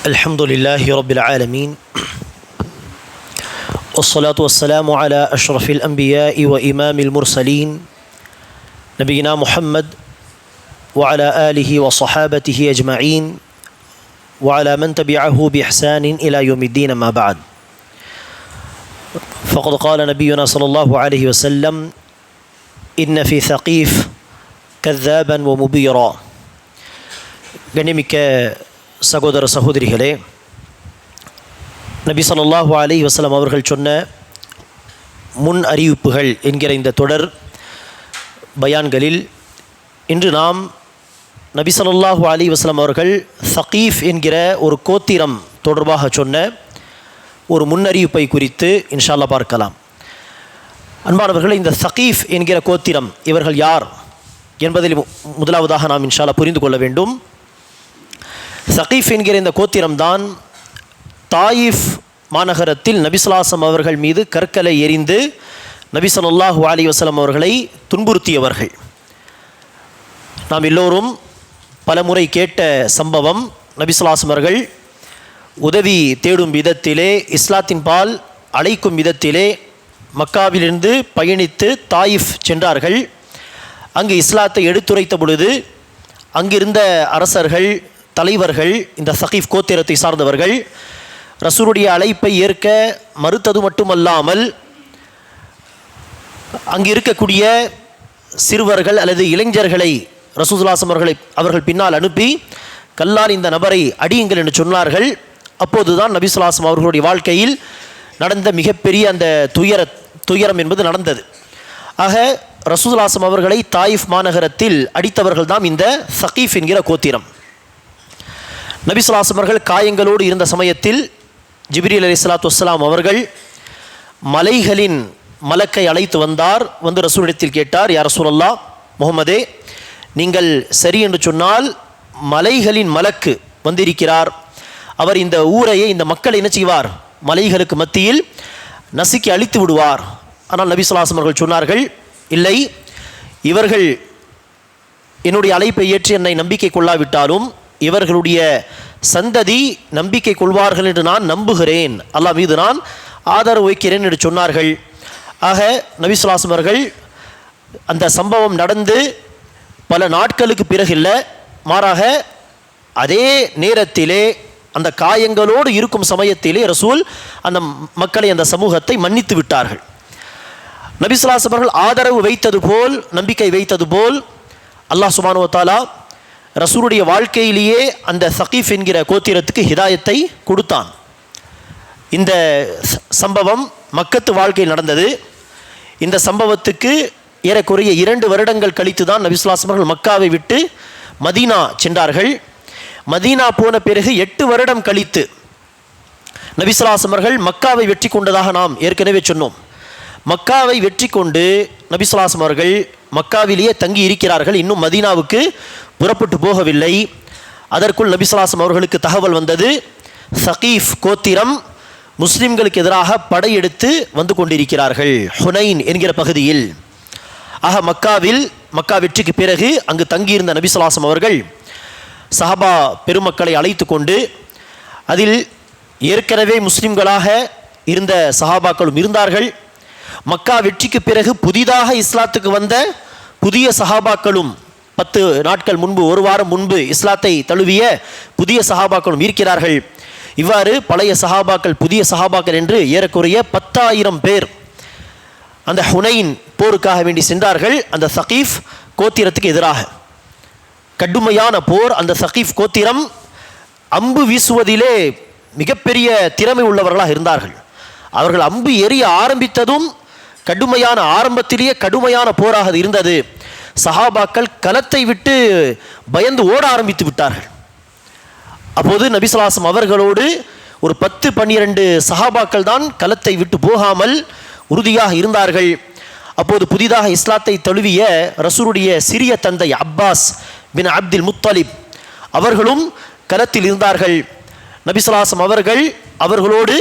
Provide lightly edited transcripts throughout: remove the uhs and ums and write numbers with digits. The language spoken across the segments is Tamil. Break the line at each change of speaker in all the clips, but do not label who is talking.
الحمد لله رب العالمين والصلاة والسلام على أشرف الأنبياء وإمام المرسلين نبينا محمد وعلى آله وصحابته أجمعين وعلى من تبعه بإحسان إلى يوم الدين. ما بعد، فقد قال نبينا صلى الله عليه وسلم: إن في ثقيف كذابا ومبيرا. கண்ணியமிக்க சகோதர சகோதரிகளே, நபி ஸல்லல்லாஹு அலைஹி வஸல்லம் அவர்கள் சொன்ன முன் அறிவிப்புகள் என்கிற இந்த தொடர் பயான்களில் இன்று நாம் நபி ஸல்லல்லாஹு அலைஹி வஸல்லம் அவர்கள் சகீஃப் என்கிற ஒரு கோத்திரம் தொடர்பாக சொன்ன ஒரு முன்னறிவிப்பை குறித்து இன்ஷா அல்லாஹ் பார்க்கலாம். அன்பானவர்கள், இந்த சகீஃப் என்கிற கோத்திரம் இவர்கள் யார் என்பதில் முதலாவதாக நாம் இன்ஷா அல்லாஹ் புரிந்து கொள்ள வேண்டும். சகீஃப் என்கிற இந்த கோத்திரம்தான் தாயிஃப் மாநகரத்தில் நபி ஸல்லல்லாஹு அவர்கள் மீது கற்களை எறிந்து நபி ஸல்லல்லாஹு அலைஹி வஸல்லம் அவர்களை துன்புறுத்தியவர்கள். நாம் எல்லோரும் பலமுறை கேட்ட சம்பவம். நபி ஸல்லல்லாஹு அவர்கள் உதவி தேடும் விதத்திலே, இஸ்லாத்தின் பால் அழைக்கும் விதத்திலே மக்காவிலிருந்து பயணித்து தாயிஃப் சென்றார்கள். அங்கு இஸ்லாத்தை எடுத்துரைத்த பொழுது அங்கிருந்த அரசர்கள், தலைவர்கள், இந்த சகீஃப் கோத்திரத்தை சார்ந்தவர்கள் ரசூலுடைய அழைப்பை ஏற்க மறுத்தது மட்டுமல்லாமல் அங்கு இருக்கக்கூடிய சிறுவர்கள் அல்லது இளைஞர்களை ரசூலுல்லாஹி அவர்கள் பின்னால் அனுப்பி கல்லால் இந்த நபரை அடியுங்கள் என்று சொன்னார்கள். அப்போதுதான் நபி ஸல்லல்லாஹு அலைஹி அவர்களுடைய வாழ்க்கையில் நடந்த மிகப்பெரிய அந்த துயரம் என்பது நடந்தது. ஆக ரசூலுல்லாஹி அவர்களை தாயிஃப் மாநகரத்தில் அடித்தவர்கள் தான் இந்த சகீஃப் என்கிற கோத்திரம். நபி ஸல்லல்லாஹு அலைஹி அவர்கள் காயங்களோடு இருந்த சமயத்தில் ஜிப்ரீல் அலைஹிஸ்ஸலாத்து வஸ்ஸலாம் அவர்கள் மலைகளின் மலக்கை அழைத்து வந்தார். வந்து ரசூலிடத்தில் கேட்டார்: யா ரசூலல்லாஹ், முஹம்மதே, நீங்கள் சரி என்று சொன்னால் மலைகளின் மலக்கு வந்திருக்கிறார். அவர் இந்த ஊரையை, இந்த மக்களை என்ன செய்வார்? மலைகளுக்கு மத்தியில் நசுக்கி அழித்து விடுவார். ஆனால் நபி ஸல்லல்லாஹு அலைஹி அவர்கள் சொன்னார்கள்: இல்லை, இவர்கள் என்னுடைய அழைப்பை ஏற்று என்னை நம்பிக்கை கொள்ளாவிட்டாலும் இவர்களுடைய சந்ததி நம்பிக்கை கொள்வார்கள் என்று நான் நம்புகிறேன். அல்லாஹ் மீது நான் ஆதரவு வைக்கிறேன் என்று சொன்னார்கள். ஆக நபி ஸல்லல்லாஹு அலைஹி அவர்கள் அந்த சம்பவம் நடந்து பல நாட்களுக்கு பிறகு இல்லை, மாறாக அதே நேரத்திலே அந்த காயங்களோடு இருக்கும் சமயத்திலே ரசூல் அந்த மக்களை, அந்த சமூகத்தை மன்னித்து விட்டார்கள். நபி ஸல்லல்லாஹு அலைஹி அவர்கள் ஆதரவு வைத்தது போல், நம்பிக்கை வைத்தது போல் அல்லாஹ் சுப்ஹானஹு வ தஆலா ரசூலுடைய வாழ்க்கையிலேயே அந்த சகீஃப் என்கிற கோத்திரத்துக்கு ஹிதாயத்தை கொடுத்தான். இந்த சம்பவம் மக்கத்து வாழ்க்கையில் நடந்தது. இந்த சம்பவத்துக்கு ஏறக்குறைய 2 வருடங்கள் கழித்து தான் நபி ஸல்லல்லாஹு அலைஹி வஸல்லம் மக்காவை விட்டு மதீனா சென்றார்கள். மதீனா போன பிறகு 8 வருடம் கழித்து நபி ஸல்லல்லாஹு அலைஹி அவர்கள் மக்காவை வெற்றி கொண்டதாக நாம் ஏற்கனவே சொன்னோம். மக்காவை வெற்றி கொண்டு நபி ஸல்லல்லாஹு அலைஹி அவர்கள் மக்காவிலேயே தங்கி இருக்கிறார்கள். இன்னும் மதீனாவுக்கு புறப்பட்டு போகவில்லை. அதற்குள் நபி ஸல்லல்லாஹு அலைஹி அவர்களுக்கு தகவல் வந்தது, சகீஃப் கோத்திரம் முஸ்லிம்களுக்கு எதிராக படையெடுத்து வந்து கொண்டிருக்கிறார்கள் ஹுனைன் என்கிற பகுதியில். ஆக மக்கா வெற்றிக்கு பிறகு அங்கு தங்கியிருந்த நபி ஸல்லல்லாஹு அலைஹி அவர்கள் சஹாபா பெருமக்களை அழைத்து கொண்டு, அதில் ஏற்கனவே முஸ்லிம்களாக இருந்த சஹாபாக்களும் இருந்தார்கள். மக்கா வெற்றிக்கு பிறகு புதிதாக இஸ்லாத்துக்கு வந்த புதிய சஹாபாக்களும் 10 நாட்கள் முன்பு, ஒரு வாரம் முன்பு இஸ்லாத்தை தழுவிய புதிய சஹாபாக்களும் இருக்கிறார்கள். இவ்வாறு பழைய சஹாபாக்கள், புதிய சஹாபாக்கள் என்று ஏறக்குறைய 10,000 பேர் அந்த ஹுனைன் போருக்காக வேண்டி சென்றார்கள். அந்த சகீஃப் கோத்திரத்துக்கு எதிராக கடுமையான போர். அந்த சகீஃப் கோத்திரம் அம்பு வீசுவதிலே மிகப்பெரிய திறமை உள்ளவர்களாக இருந்தார்கள். அவர்கள் அம்பு எறிய ஆரம்பித்ததும் கடுமையான, ஆரம்பத்திலேயே கடுமையான போராக இருந்தது. சஹாபாக்கள் களத்தை விட்டு பயந்து ஓட ஆரம்பித்து விட்டார்கள். அப்போது நபி ஸல்லல்லாஹு அலைஹி அவர்களோடு ஒரு 10-12 சஹாபாக்கள் தான் களத்தை விட்டு போகாமல் உறுதியாக இருந்தார்கள். அப்போது புதிதாக இஸ்லாத்தை தழுவிய ரசூலுடைய சிறிய தந்தை அப்பாஸ் பின் அப்துல் முத்தலிப் அவர்களும் களத்தில் இருந்தார்கள். நபி ஸல்லல்லாஹு அலைஹி அவர்கள் அவர்களோடு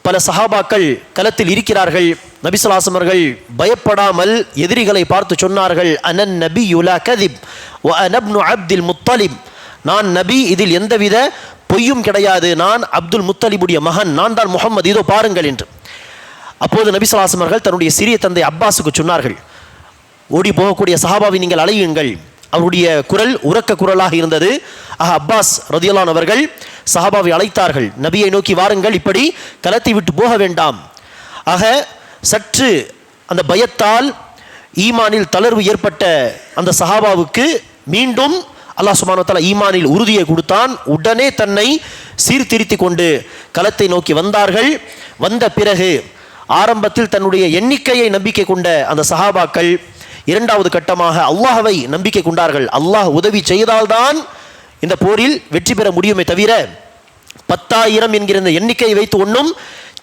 பல சஹாபாக்கள் களத்தில் இருக்கிறார்கள். நபி ஸல்லல்லாஹு அலைஹி அவர்கள் பயப்படாமல் எதிரிகளை பார்த்து சொன்னார்கள்: அனன் நபியு லா கதிப் வ அன இப்னு அப்துல் முத்தலிப், நான் நபி, இதில் எந்தவித பொய்யும் கிடையாது, நான் அப்துல் முத்தலிபுடைய மகன், நான் தான் முஹம்மது, இதோ பாருங்கள் என்று. அப்போது நபி ஸல்லல்லாஹு அலைஹி வஸல்லம் அவர்கள் தன்னுடைய சிறிய தந்தை அப்பாஸுக்கு சொன்னார்கள், ஓடி போகக்கூடிய சஹாபாவை நீங்கள் அழையுங்கள். அவருடைய குரல் உரக்க குரலாக இருந்தது. அப்பாஸ் ரதியல்லாஹு அன்ஹு அவர்கள் சஹாபாவை அழைத்தார்கள், நபியை நோக்கி வாருங்கள், இப்படி களத்தை விட்டு போக வேண்டாம். சற்று அந்த பயத்தால் ஈமானில் தளர்வு ஏற்பட்ட அந்த சஹாபாவுக்கு மீண்டும் அல்லாஹ் சுப்ஹானஹு வ தஆலா ஈமானில் உறுதியை கொடுத்தான். உடனே தன்னை சீர்திருத்தி கொண்டு களத்தை நோக்கி வந்தார்கள். வந்த பிறகு ஆரம்பத்தில் தன்னுடைய எண்ணிக்கையை நம்பிக்கை கொண்ட அந்த சஹாபாக்கள் இரண்டாவது கட்டமாக அல்லாஹ்வை நம்பிக்கை கொண்டார்கள். அல்லாஹ் உதவி செய்தால்தான் இந்த போரில் வெற்றி பெற முடியுமே தவிர 10,000 என்கிற இந்த எண்ணிக்கையை வைத்து ஒன்றும்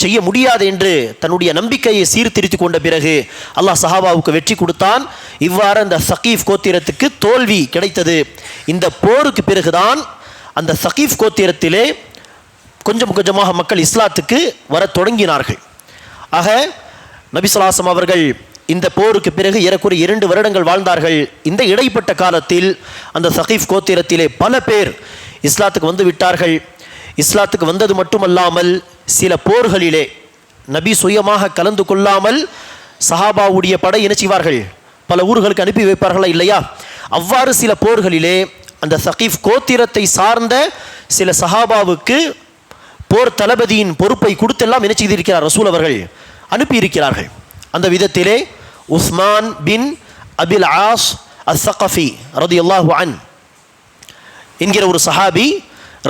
செய்ய முடியாது என்று தன்னுடைய நம்பிக்கையை சீர்திருத்தி கொண்ட பிறகு அல்லாஹ் சஹாபாவுக்கு வெற்றி கொடுத்தான். இவ்வாறு அந்த சகீஃப் கோத்திரத்துக்கு தோல்வி கிடைத்தது. இந்த போருக்கு பிறகுதான் அந்த சகீஃப் கோத்திரத்திலே கொஞ்சம் கொஞ்சமாக மக்கள் இஸ்லாத்துக்கு வர தொடங்கினார்கள். நபி ஸல்லல்லாஹு அலைஹி வஸல்லம் அவர்கள் இந்த போருக்கு பிறகு ஏறக்குறைய 2 வருடங்கள் வாழ்ந்தார்கள். இந்த இடைப்பட்ட காலத்தில் அந்த சகீஃப் கோத்திரத்திலே பல பேர் இஸ்லாத்துக்கு வந்து விட்டார்கள். இஸ்லாத்துக்கு வந்தது மட்டுமல்லாமல் சில போர்களிலே நபி சுயமாக கலந்து கொள்ளாமல் சஹாபாவுடைய படை என்ன செய்வார்கள், பல ஊர்களுக்கு அனுப்பி வைப்பார்களா இல்லையா? அவ்வாறு சில போர்களிலே அந்த சகீஃப் கோத்திரத்தை சார்ந்த சில சஹாபாவுக்கு போர் தளபதியின் பொறுப்பை கொடுத்தெல்லாம் என்ன செய்திருக்கிறார், ரசூல் அவர்கள் அனுப்பியிருக்கிறார்கள். அந்த விதத்திலே உஸ்மான் பின் அபில் ஆஸ் அஸ்-ஸகஃபி ரலியல்லாஹு அன்ஹு என்கிற ஒரு சஹாபி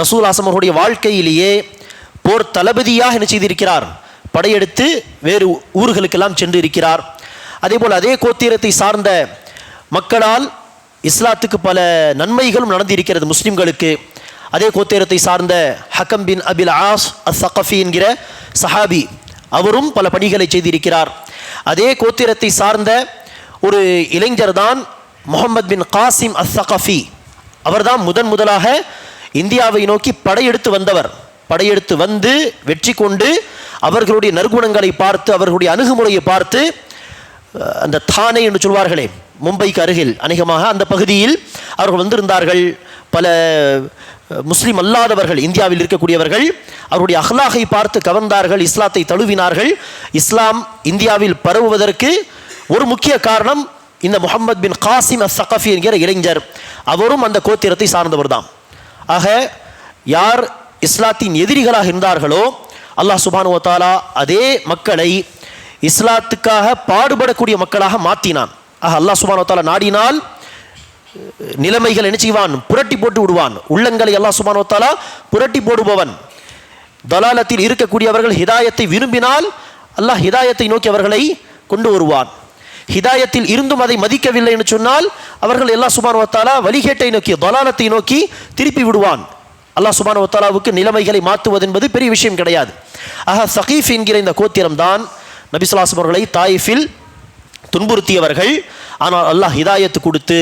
ரசூல் அவர்களுடைய வாழ்க்கையிலேயே போர் தளபதியாக என்ன செய்திருக்கிறார், படையெடுத்து வேறு ஊர்களுக்கெல்லாம் சென்று இருக்கிறார். அதேபோல் அதே கோத்திரத்தை சார்ந்த மக்களால் இஸ்லாத்துக்கு பல நன்மைகளும் நடந்திருக்கிறது முஸ்லிம்களுக்கு. அதே கோத்திரத்தை சார்ந்த ஹக்கம் பின் அபில் ஆஸ் அஸ்-ஸகஃபி என்கிற சஹாபி, அவரும் பல பணிகளை செய்திருக்கிறார். அதே கோத்திரத்தை சார்ந்த ஒரு இளைஞர் தான் முஹம்மது பின் காசிம் அஸ்-ஸகஃபி. அவர்தான் முதலாக இந்தியாவை நோக்கி படையெடுத்து வந்தவர். படையெடுத்து வந்து வெற்றி கொண்டு அவர்களுடைய நற்குணங்களை பார்த்து, அவர்களுடைய அணுகுமுறையை பார்த்து, அந்த தானே என்று சொல்வார்களே, மும்பைக்கு அருகில் அநேகமாக அந்த பகுதியில் அவர்கள் வந்திருந்தார்கள். பல முஸ்லீம் அல்லாதவர்கள் இந்தியாவில் இருக்கக்கூடியவர்கள் அவருடைய அஹ்லாகை பார்த்து கவர்ந்தார்கள், இஸ்லாத்தை தழுவினார்கள். இஸ்லாம் இந்தியாவில் பரவுவதற்கு ஒரு முக்கிய காரணம் இந்த முஹம்மது பின் காசிம் அஸ்-ஸகஃபி என்கிற இளைஞர். அவரும் அந்த கோத்திரத்தை சார்ந்தவர் தான். யார் இஸ்லாத்தின் எதிரிகளாக இருந்தார்களோ அல்லாஹ் சுப்ஹானஹு வ தஆலா அதே மக்களை இஸ்லாத்துக்காக பாடுபடக்கூடிய மக்களாக மாற்றினான். அல்லாஹ் சுப்ஹானஹு வ தஆலா நாடினால் நிலைமைகள் என்ன செய்வான், புரட்டி போட்டு விடுவான். உள்ளங்களை அல்லாஹ் சுப்ஹானஹு வ தஆலா புரட்டி போடுபவன். தலாலத்தில் இருக்கக்கூடியவர்கள் ஹிதாயத்தை விரும்பினால் அல்லாஹ் ஹிதாயத்தை நோக்கி அவர்களை கொண்டு வருவான். ஹிதாயத்தில் இருந்தும் அதை மதிக்கவில்லை என்று சொன்னால் அவர்கள் அல்லாஹ் சுப்ஹானஹு வ தஆலா வழிகேட்டை நோக்கி, தலாலத்தை நோக்கி திருப்பி விடுவான். அல்லாஹ் சுப்ஹானஹு வ தஆலாவுக்கு நிலைமைகளை மாற்றுவது என்பது பெரிய விஷயம் கிடையாது. சகீஃப் என்கிற இந்த கோத்திரம் தான் நபி ஸல்லல்லாஹு அலைஹி வஸல்லம் அவர்களை தாயிஃபில் துன்புறுத்தியவர்கள். ஆனால் அல்லாஹ் ஹிதாயத்து கொடுத்து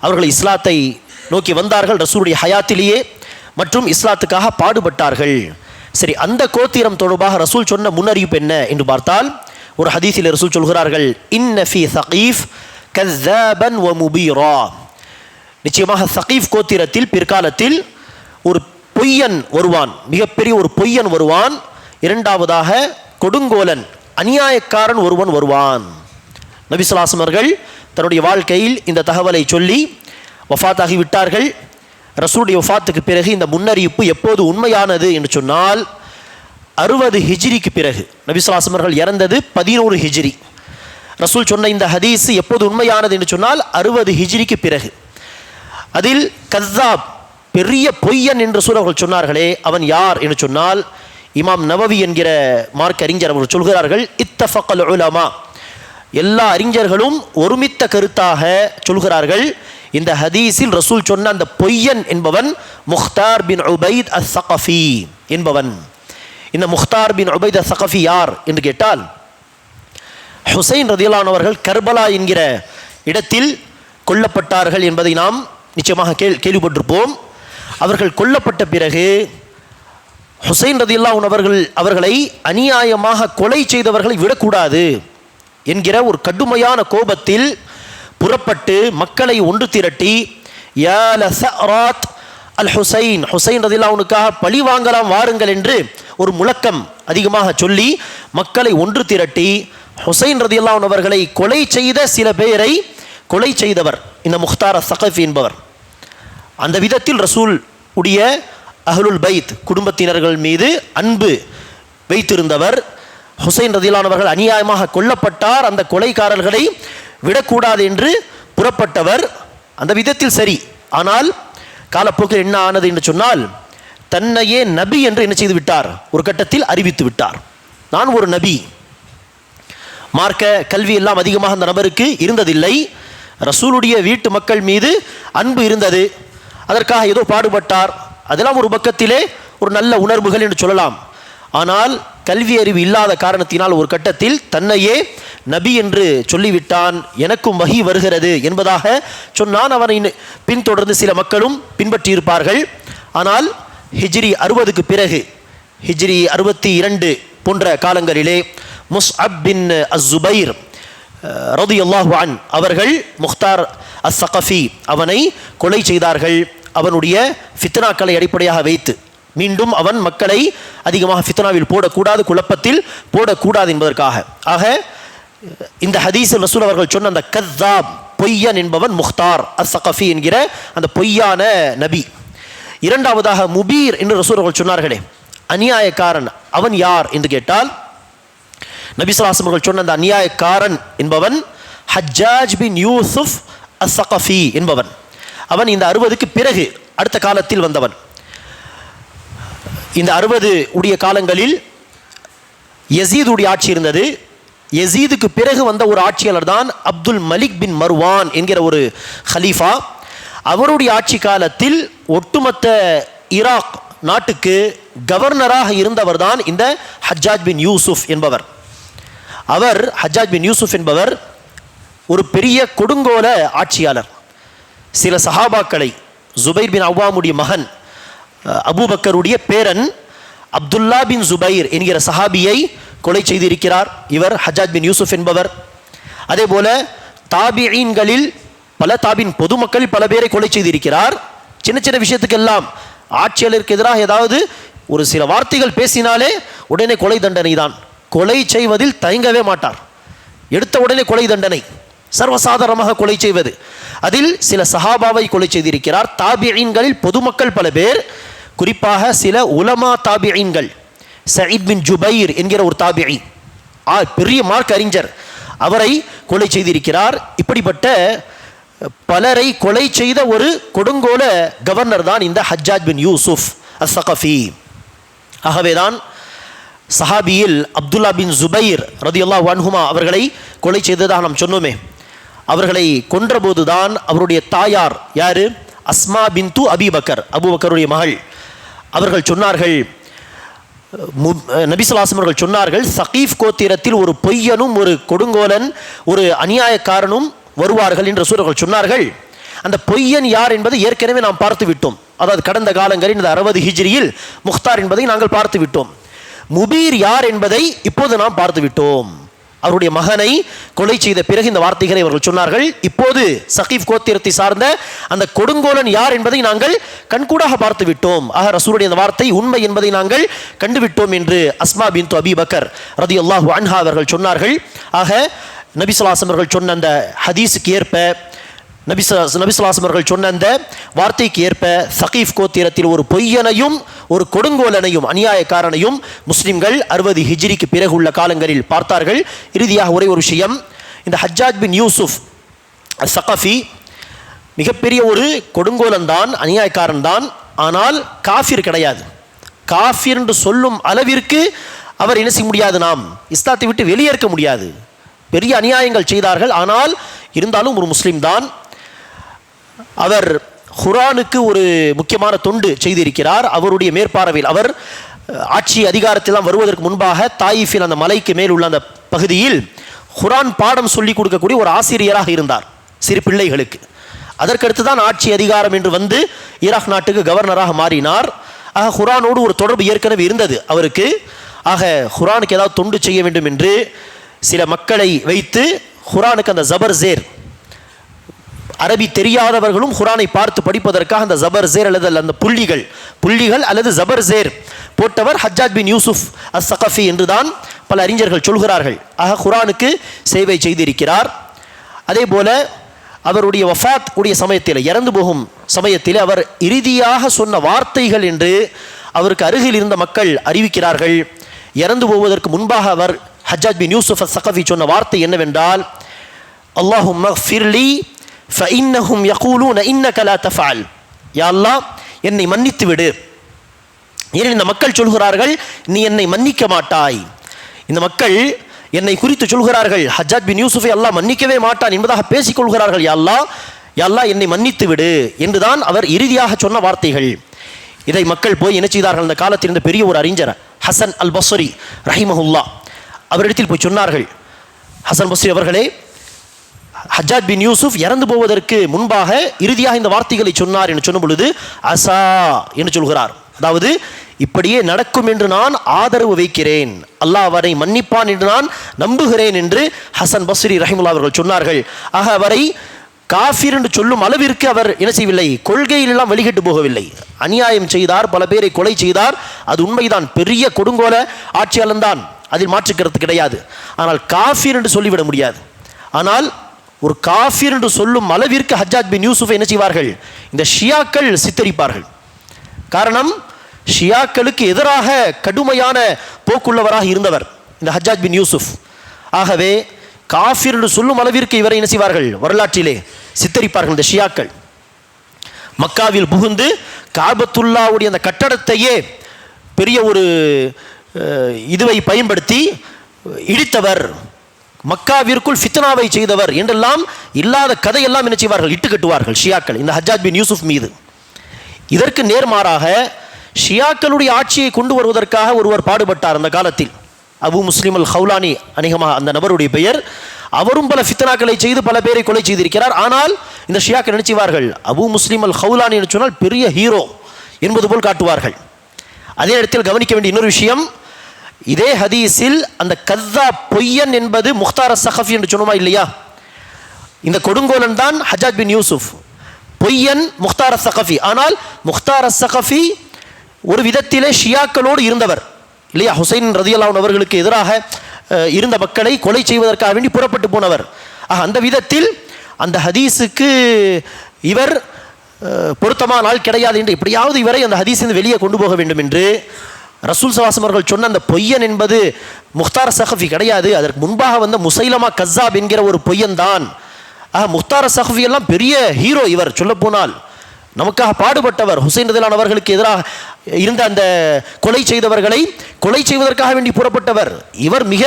அவர்களை இஸ்லாத்தை நோக்கி வந்தார்கள் ரசூலுடைய ஹயாத்திலேயே, மற்றும் இஸ்லாத்துக்காக பாடுபட்டார்கள். சரி, அந்த கோத்திரம் தொடர்பாக ரசூல் சொன்ன முன்னறிவிப்பு என்ன என்று பார்த்தால், ஒரு ஹதீஸில் ரசூல் சொல்கிறார்கள், இன்ன ஃபீ ஸகீஃப் கஸ்ஸாபன் வ முபீரா. நிச்சயமாக ஸகீஃப் கோத்திரத்தில் பிற்காலத்தில் ஒரு பொய்யன் வருவான், மிகப்பெரிய ஒரு பொய்யன் வருவான். இரண்டாவதாக கொடுங்கோலன், அநியாயக்காரன் ஒருவன் வருவான். நபி ஸல்லல்லாஹு அலைஹி வஸல்லம் அவர்கள் தன்னுடைய வாழ்க்கையில் இந்த தகவலை சொல்லி வஃபாத்தாகி விட்டார்கள். ரசூலுடைய வஃபாத்துக்கு பிறகு இந்த முன்னறிவிப்பு எப்போது உண்மையானது என்று சொன்னால் 60 ஹிஜ்ரிக்கு பிறகு. நபி ஸல்லல்லாஹு அலைஹி வஸல்லம் அவர்கள் இறந்தது 11 ஹிஜ்ரி. ரசூல் சொன்ன இந்த ஹதீஸ் எப்போது உண்மையானது என்று சொன்னால் 60 ஹிஜ்ரிக்கு பிறகு. அதில் கஸ்ஸாப், பெரிய பொய்யன் என்று அவர்கள் சொன்னார்களே, அவன் யார் என்று சொன்னால் இமாம் நவவி என்கிற மார்க் அறிஞர் அவர்கள் சொல்கிறார்கள், இத்தஃபக்கல் உலமா, எல்லா அறிஞர்களும் ஒருமித்த கருத்தாக சொல்கிறார்கள், இந்த ஹதீஸில் ரசூல் சொன்ன அந்த பொய்யன் என்பவன் முக்தார் பின் உபைத் அஸ்-ஸகஃபி என்பவன். இந்த முக்தார் பின் உபைத் அஸ்-ஸகஃபி யார் என்று கேட்டால், ஹுசைன் ரலியல்லாஹு அன்ஹு அவர்கள் கர்பலா என்கிற இடத்தில் கொல்லப்பட்டார்கள் என்பதை நாம் நிச்சயமாக கேள்விப்பட்டிருப்போம். அவர்கள் கொல்லப்பட்ட பிறகு ஹுசைன் ரலியல்லாஹு அன்ஹு அவர்களை அநியாயமாக கொலை செய்தவர்களை விடக்கூடாது என்கிற ஒரு கடுமையான கோபத்தில் புறப்பட்டு மக்களை ஒன்று திரட்டி யா லஸராத் அல் ஹுசைன், ஹுசைன் ரதியல்லாஹு அன்ஹுக்காக பழி வாங்கலாம் வாருங்கள் என்று ஒரு முழக்கம் அதிகமாக சொல்லி மக்களை ஒன்று திரட்டி ஹுசைன் ரதியல்லாஹு அன்ஹு அவர்களை கொலை செய்த சில பேரை கொலை செய்தவர் இந்த முக்தார் அஸ்-ஸகஃபி என்பவர். அந்த விதத்தில் ரசூல் உடைய அஹ்லுல் பைத் குடும்பத்தினர்கள் மீது அன்பு வைத்திருந்தவர். ஹுசைன் ரதியல்லாஹு அன்ஹு அவர்கள் அநியாயமாக கொல்லப்பட்டார், அந்த கொலைக்காரர்களை விடக்கூடாது என்று புறப்பட்டவர். அந்த விதத்தில் சரி. ஆனால் காலப்போக்கில் என்ன ஆனது என்று சொன்னால், தன்னையே நபி என்று என்ன செய்து விட்டார், ஒரு கட்டத்தில் அறிவித்து விட்டார். நான் ஒரு நபி. மார்க்க கல்வி எல்லாம் அதிகமாக அந்த நபருக்கு இருந்ததில்லை. ரசூலுடைய வீட்டு மக்கள் மீது அன்பு இருந்தது, அதற்காக ஏதோ பாடுபட்டார். அதெல்லாம் ஒரு பக்கத்திலே ஒரு நல்ல உணர்வுகள் என்று சொல்லலாம். ஆனால் கல்வி அறிவு இல்லாத காரணத்தினால் ஒரு கட்டத்தில் தன்னையே நபி என்று சொல்லிவிட்டான். எனக்கும் வஹி வருகிறது என்பதாக சொன்னான். அவனை பின்தொடர்ந்து சில மக்களும் பின்பற்றியிருப்பார்கள். ஆனால் ஹிஜ்ரி 60க்கு பிறகு, ஹிஜ்ரி 62 போன்ற காலங்களிலே முஸ்அப் பின் அஸ்-ஸுபைர் ரலியல்லாஹு அன்ஹு அவர்கள் முக்தார் அஸ்-ஸகஃபி அவனை கொலை செய்தார்கள். அவனுடைய ஃபித்னாக்களை அடிப்படையாக வைத்து மீண்டும் அவன் மக்களை அதிகமாக ஃபித்னாவில் போடக்கூடாது, குழப்பத்தில் போடக்கூடாது என்பதற்காக. ஆக இந்த ஹதீஸில் ரசூல் அவர்கள் சொன்ன அந்த கத்தாப், பொய்யன் என்பவன் முக்தார் அஸ்-ஸகஃபி என்கிற அந்த பொய்யான நபி. இரண்டாவதாக முபீர் என்று ரசூல் அவர்கள் சொன்னார்களே, அநியாயக்காரன், அவன் யார் என்று கேட்டால், நபி ஸல்லல்லாஹு அலைஹி வஸல்லம் அவர்கள் சொன்ன அந்த அநியாயக்காரன் என்பவன் ஹஜ்ஜாஜ் பின் யூசுப் அஸ்-ஸகஃபி என்பவன். அவன் இந்த 60க்கு பிறகு அடுத்த காலத்தில் வந்தவன். இந்த 60 உடைய காலங்களில் யசீதுடைய ஆட்சி இருந்தது. யசீதுக்கு பிறகு வந்த ஒரு ஆட்சியாளர் தான் அப்துல் மலிக் பின் மர்வான் என்கிற ஒரு ஹலீஃபா. அவருடைய ஆட்சி காலத்தில் ஒட்டுமொத்த ஈராக் நாட்டுக்கு கவர்னராக இருந்தவர் தான் இந்த ஹஜ்ஜாஜ் பின் யூசுப் என்பவர். அவர் ஹஜ்ஜாஜ் பின் யூசுப் என்பவர் ஒரு பெரிய கொடுங்கோல ஆட்சியாளர். சில சஹாபாக்களை, ஜுபைர் பின் அவ்வாமுடைய மகன் அபூபக்கருடைய பேரன் அப்துல்லா பின் ஜுபைர் என்கிற சஹாபியை கொலை செய்திருக்கிறார் இவர் ஹஜ்ஜாஜ் பின் யூசுப் என்பவர். அதே போல தாபிஈன்களில் பல தாபின் பொதுமக்கள் பல பேரை கொலை செய்திருக்கிறார். சின்ன சின்ன விஷயத்துக்கெல்லாம் ஆட்சியாளருக்கு எதிராக ஏதாவது ஒரு சில வார்த்தைகள் பேசினாலே உடனே கொலை தண்டனை தான். கொலை செய்வதில் தயங்கவே மாட்டார். எடுத்த உடனே கொலை தண்டனை, சர்வசாதாரணமாக கொலை செய்வது. அதில் சில சஹாபாவை கொலை செய்திருக்கிறார். தாபிஈன்களில் பொதுமக்கள் பல பேர், குறிப்பாக சில உலமா தாபிஈன்கள், சயீத் பின் ஜுபைர் என்கிற ஒரு தாபிஈ, பெரிய மார்க் அறிஞர், அவரை கொலை செய்திருக்கிறார். இப்படிப்பட்ட பலரை கொலை செய்த ஒரு கொடுங்கோல கவர்னர் தான் இந்த ஹஜ்ஜாஜ் பின் யூசுப் அஸ்-ஸகஃபி. ஆகவேதான் சஹாபியில் அப்துல்லா பின் ஜுபைர் ரலியல்லாஹு அன்ஹுமா அவர்களை கொலை செய்ததாக நாம் சொன்னோமே. அவர்களை கொன்றபோதுதான் அவருடைய தாயார் யாரு, அஸ்மா பின்து அபீபக்கர், அபூபக்கருடைய மகள், அவர்கள் சொன்னார்கள், நபி ஸல்லல்லாஹு அலைஹி வஸல்லம் அவர்கள் சொன்னார்கள், ஸகீஃப் கோத்திரத்தில் ஒரு பொய்யனும் ஒரு கொடுங்கோலன் ஒரு அநியாயக்காரனும் வருவார்கள் என்று ரசூலுல்லாஹி சொன்னார்கள். அந்த பொய்யன் யார் என்பதை ஏற்கனவே நாம் பார்த்து விட்டோம். அதாவது கடந்த காலங்களில் இந்த 60 ஹிஜ்ரியில் முக்தார் என்பதை நாங்கள் பார்த்து விட்டோம். முபீர் யார் என்பதை இப்போது நாம் பார்த்து விட்டோம். அவருடைய மகனை கொலை செய்த பிறகு இந்த வார்த்தைகளை அவர்கள் சொன்னார்கள். இப்போது ஸகீஃப் கோத்திரத்தை சார்ந்த அந்த கொடுங்கோலன் யார் என்பதை நாங்கள் கண்கூடாக பார்த்து விட்டோம். ஆக ரசூலுடைய அந்த வார்த்தை உண்மை என்பதை நாங்கள் கண்டுவிட்டோம் என்று அஸ்மா பின்து அபீபக்கர் ரலியல்லாஹு அன்ஹா அவர்கள் சொன்னார்கள். ஆக நபி ஸல்லல்லாஹு அலைஹி வஸல்லம் அவர்கள் சொன்ன அந்த ஹதீஸுக்கு ஏற்ப, நபி ஸல்லல்லாஹு அலைஹி வஸல்லம் அவர்கள் சொன்ன அந்த வார்த்தைக்கு ஏற்ப ஸகீஃப் கோத்திரத்தில் ஒரு பொய்யனையும் ஒரு கொடுங்கோலனையும் அநியாயக்காரனையும் முஸ்லிம்கள் 60 ஹிஜ்ரிக்கு பிறகு உள்ள காலங்களில் பார்த்தார்கள். இறுதியாக ஒரே ஒரு விஷயம், இந்த ஹஜ்ஜாஜ் பின் யூசுப் அஸ்-ஸகஃபி மிகப்பெரிய ஒரு கொடுங்கோலன் தான், அநியாயக்காரன் தான். ஆனால் காஃபிர் கிடையாது. காஃபிர் என்று சொல்லும் அளவிற்கு அவர் என்ன செய்ய முடியாது, நாம் இஸ்லாத்தை விட்டு வெளியேற்க முடியாது. பெரிய அநியாயங்கள் செய்தார்கள், ஆனால் இருந்தாலும் ஒரு முஸ்லிம் தான். அவர் குர்ஆனுக்கு ஒரு முக்கியமான தொண்டு செய்திருக்கிறார். அவருடைய மேற்பார்வையில் அவர் ஆட்சி அதிகாரத்திலாம் வருவதற்கு முன்பாக தாயிஃபில் அந்த மலைக்கு மேல் உள்ள அந்த பகுதியில் குர்ஆன் பாடம் சொல்லிக் கொடுக்கக்கூடிய ஒரு ஆசிரியராக இருந்தார் சிறு பிள்ளைகளுக்கு. அதற்கடுத்து தான் ஆட்சி அதிகாரம் என்று வந்து ஈராக் நாட்டுக்கு கவர்னராக மாறினார். ஆக குர்ஆனோடு ஒரு தொடர்பு ஏற்கனவே இருந்தது அவருக்கு. ஆக குர்ஆனுக்கு ஏதாவது தொண்டு செய்ய வேண்டும் என்று சில மக்களை வைத்து குர்ஆனுக்கு அந்த ஜபர்சேர் அரபி தெரியாதவர்களும் குர்ஆனை பார்த்து படிப்பதற்காக அந்த ஜபர் ஜேர் அல்லது அந்த புள்ளிகள் அல்லது ஜபர் ஜேர் போட்டவர் ஹஜ்ஜாஜ் பின் யூசுப் அஸ்-ஸகஃபி என்றுதான் பல அறிஞர்கள் சொல்கிறார்கள். ஆக குர்ஆனுக்கு சேவை செய்திருக்கிறார். அதே போல அவருடைய வஃபாத் உடைய சமயத்தில், இறந்து போகும் சமயத்தில் அவர் இறுதியாக சொன்ன வார்த்தைகள் என்று அவருக்கு அருகில் இருந்த மக்கள் அறிவிக்கிறார்கள். இறந்து போவதற்கு முன்பாக அவர் ஹஜ்ஜாஜ் பின் யூசுப் அஸ்-ஸகஃபி சொன்ன வார்த்தை என்னவென்றால், அல்லாஹும்ம ஃபிர்லி ஃபஇன்னஹும் யகூலூன இன்னக லா தஃஅல். யா அல்லாஹ், என்னை மன்னித்து விடு. ஏன் இந்த மக்கள் சொல்கிறார்கள் நீ என்னை மன்னிக்க மாட்டாய். இந்த மக்கள் என்னை குறித்து சொல்கிறார்கள் ஹஜ்ஜாஜ் பின் யூசுஃபை அல்லாஹ் மன்னிக்கவே மாட்டான் என்பதாக பேசிக்கொள்கிறார்கள். யா அல்லாஹ் என்னை மன்னித்து விடு என்றுதான் அவர் இறுதியாக சொன்ன வார்த்தைகள். இதை மக்கள் போய் என்ன செய்தார்கள், அந்த காலத்தில் இருந்த பெரிய ஒரு அறிஞர் ஹசன் அல் பஸ்ரி ரஹிமஹுல்லா அவரிடத்தில் போய் சொன்னார்கள், ஹசன் பஸ்ரி அவர்களே, ஹஜ்ஜாஜ் பின் யூசுப் இறந்து போவதற்கு முன்பாக இறுதியாக இந்த வார்த்தைகளை சொன்னார் என்று சொன்ன பொழுது அசா என்று சொல்கிறார். அதாவது இப்படியே நடக்கும் என்று நான் ஆதரவு வைக்கிறேன், அல்லாஹ் அவரை மன்னிப்பான் என்று நான் நம்புகிறேன் என்று ஹசன் பஸ்ரி ரஹிமுல்லா அவர்கள் சொன்னார்கள். ஆக அவரை காஃபிர் என்று சொல்லும் அளவிற்கு அவர் என்ன செய்யவில்லை, கொள்கையிலெல்லாம் வெளியிட்டு போகவில்லை. அநியாயம் செய்தார், பல பேரை கொலை செய்தார், அது உண்மைதான், பெரிய கொடுங்கோல ஆட்சியாளன் தான், அதில் மாற்றுக்கிறது கிடையாது. ஆனால் காஃபிர் என்று சொல்லிவிட முடியாது. ஆனால் ஒரு காஃபிர் என்று சொல்லும் அளவிற்கு ஹஜ்ஜாஜ் பின் யூசுஃபை என்ன செய்வார்கள், இந்த ஷியாக்கள் சித்தரிப்பார்கள். காரணம், ஷியாக்களுக்கு எதிராக கடுமையான போக்குள்ளவராக இருந்தவர் இந்த ஹஜ்ஜாஜ் பின் யூசுப். ஆகவே காஃபிர் என்று சொல்லும் அளவிற்கு இவரை என்ன செய்வார்கள், வரலாற்றிலே சித்தரிப்பார்கள் இந்த ஷியாக்கள். மக்காவில் புகுந்து காபத்துல்லாவுடைய அந்த கட்டடத்தையே பெரிய ஒரு இதுவை பயன்படுத்தி இடித்தவர், மக்காவிற்குள் ஃபித்னாவை செய்தவர் என்றெல்லாம் இல்லாத கதையெல்லாம் என்ன செய்வார்கள், இட்டு கட்டுவார்கள் ஷியாக்கள் இந்த ஹஜ்ஜாஜ் பின் யூசுப் மீது. இதற்கு நேர்மாறாக ஷியாக்களுடைய ஆட்சியை கொண்டு வருவதற்காக ஒருவர் பாடுபட்டார் அந்த காலத்தில். அபு முஸ்லிம் அல் ஹவுலானி அநேகமாக அந்த நபருடைய பெயர். அவரும் பல ஃபித்னாக்களை செய்து பல பேரை கொலை செய்திருக்கிறார். ஆனால் இந்த ஷியாக்கள் நினைச்சுவார்கள் அபு முஸ்லிம் அல் ஹவுலானி என்று சொன்னால் பெரிய ஹீரோ என்பது போல் காட்டுவார்கள். அதே இடத்தில் கவனிக்க வேண்டிய இன்னொரு விஷயம், இதே ஹதீஸில் அந்த கzzா பொய்யன் என்பது முக்தார் அஸ்-ஸகஃபி என்று சொன்னோமா இல்லையா, இந்த கொடுங்கோலன் தான் ஹஜ்ஜாஜ் பின் யூசுப், பொய்யன் முக்தார் அஸ்-ஸகஃபி. ஆனால் முக்தார் அஸ்-ஸகஃபி ஒரு விதத்திலே ஷியாக்களோடு இருந்தவர் இல்லையா, ஹுசைன் ரலியல்லாஹு அன்ஹு அவர்களுக்கு எதிராக இருந்த மக்களை கொலை செய்வதற்காக வேண்டி புறப்பட்டு போனவர். அந்த விதத்தில் அந்த ஹதீஸுக்கு இவர் பொருத்தமான ஆள் கிடையாது என்று எப்படியாவது இவரை அந்த ஹதீஸிலிருந்து வெளியே கொண்டு போக வேண்டும் என்று ரசூல் ஸல்லல்லாஹு அலைஹி வஸல்லம் அவர்கள் சொன்ன அந்த பொய்யன் என்பது முக்தார் அஸ்-ஸகஃபி கிடையாது, அதற்கு முன்பாக வந்த முசைலமா கஸ்ஸாப் என்கிற ஒரு பொய்யன் தான். முக்தார் அஸ்-ஸகஃபி எல்லாம் பெரிய ஹீரோ, இவர் சொல்லப்போனால் நமக்காக பாடுபட்டவர், ஹுசைன் ரலியல்லாஹு அன்ஹு அவர்களுக்கு எதிராக இருந்த அந்த கொலை செய்தவர்களை கொலை செய்வதற்காக வேண்டி புறப்பட்டவர், இவர் மிக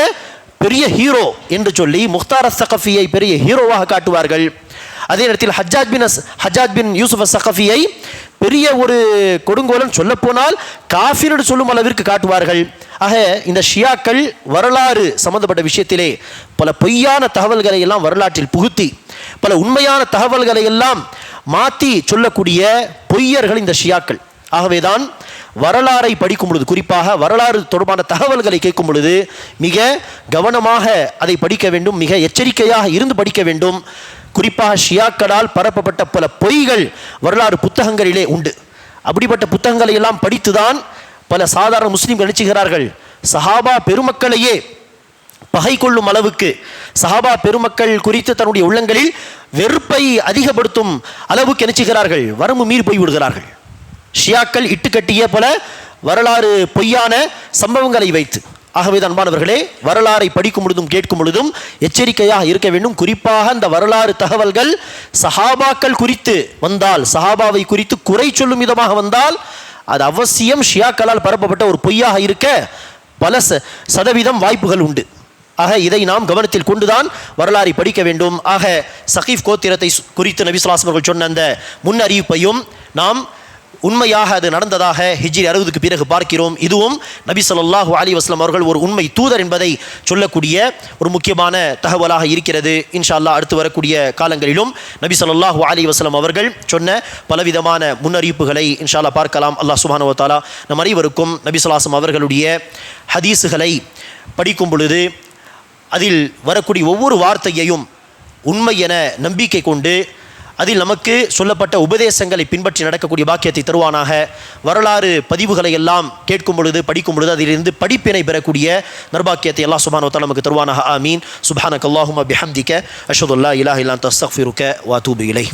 பெரிய ஹீரோ என்று சொல்லி முக்தார் அஸ்-ஸகஃபியை பெரிய ஹீரோவாக காட்டுவார்கள். அதே நேரத்தில் ஹஜ்ஜாஜ் பின் யூசுப் அஸ்-ஸகஃபியை பெரிய ஒரு கொடுங்கோலன், சொல்லப்போனால் காஃபிர் என்று சொல்லும் அளவிற்கு காட்டுவார்கள். ஆக இந்த ஷியாக்கள் வரலாறு சம்பந்தப்பட்ட விஷயத்திலே பல பொய்யான தகவல்களை எல்லாம் வரலாற்றில் புகுத்தி பல உண்மையான தகவல்களை எல்லாம் மாற்றி சொல்லக்கூடிய பொய்யர்கள் இந்த ஷியாக்கள். ஆகவேதான் வரலாறை படிக்கும் பொழுது, குறிப்பாக வரலாறு தொடர்பான தகவல்களை கேட்கும் பொழுது மிக கவனமாக அதை படிக்க வேண்டும், மிக எச்சரிக்கையாக இருந்து படிக்க வேண்டும். குறிப்பாக ஷியாக்களால் பரப்பப்பட்ட பல பொய்கள் வரலாறு புத்தகங்களிலே உண்டு. அப்படிப்பட்ட புத்தகங்களை எல்லாம் படித்துதான் பல சாதாரண முஸ்லிம்கள் நினைச்சுகிறார்கள் சஹாபா பெருமக்களையே பகை கொள்ளும் அளவுக்கு, சஹாபா பெருமக்கள் குறித்து தன்னுடைய உள்ளங்களில் வெறுப்பை அதிகப்படுத்தும் அளவுக்கு நினைச்சுகிறார்கள், வரம்பு மீறி போய் விடுகிறார்கள். ஷியாக்கள் இட்டுக்கட்டிய பல வரலாறு பொய்யான சம்பவங்களை வைத்து. ஆகவே அன்பானவர்களே, வரலாறை படிக்கும் பொழுதும் கேட்கும் பொழுதும் எச்சரிக்கையாக இருக்க வேண்டும். குறிப்பாக அந்த வரலாறு தகவல்கள் சஹாபாக்கள் குறித்து வந்தால், சஹாபாவை குறித்து குறை சொல்லும் விதமாக வந்தால், அது அவசியம் ஷியாக்களால் பரப்பப்பட்ட ஒரு பொய்யாக இருக்க பல சதவீதம் வாய்ப்புகள் உண்டு. ஆக இதை நாம் கவனத்தில் கொண்டுதான் வரலாறை படிக்க வேண்டும். ஆக சகீஃப் கோத்திரத்தை குறித்து நபி ஸல்லல்லாஹு அலைஹி வஸல்லம் சொன்ன அந்த முன்னறிவிப்பையும் நாம் உண்மையாக அது நடந்ததாக ஹிஜ்ரி 60க்கு பிறகு பார்க்கிறோம். இதுவும் நபி ஸல்லல்லாஹு அலைஹி வஸல்லம் அவர்கள் ஒரு உண்மை தூதர் என்பதை சொல்லக்கூடிய ஒரு முக்கியமான தகவலாக இருக்கிறது. இன்ஷா அல்லாஹ் அடுத்து வரக்கூடிய காலங்களிலும் நபி ஸல்லல்லாஹு அலைஹி வஸல்லம் அவர்கள் சொன்ன பலவிதமான முன்னறிவிப்புகளை இன்ஷா அல்லாஹ் பார்க்கலாம். அல்லாஹ் சுப்ஹானஹு வ தஆலா நம் அனைவருக்கும் நபி ஸல்லல்லாஹு அலைஹி வஸல்லம் அவர்களுடைய ஹதீஸுகளை படிக்கும் பொழுது அதில் வரக்கூடிய ஒவ்வொரு வார்த்தையையும் உண்மை என நம்பிக்கை கொண்டு அதில் நமக்கு சொல்லப்பட்ட உபதேசங்களை பின்பற்றி நடக்கக்கூடிய பாக்கியத்தை தருவானாக. வரலாறு பதிவுகளை எல்லாம் கேட்கும் பொழுது படிக்கும் பொழுது அதிலிருந்து படிப்பினை பெறக்கூடிய நர்பாக்கியத்தை அல்லாஹ் சுப்ஹானஹு வ தஆலா நமக்கு தருவானாக. ஆமீன். சுப்ஹானக அல்லாஹும்ம பிஹம்திக அஷ்ஹது அல்லா இலாஹா இல்லா அன்த அஸ்தக்ஃபிருக வ அதூபு இலைக்.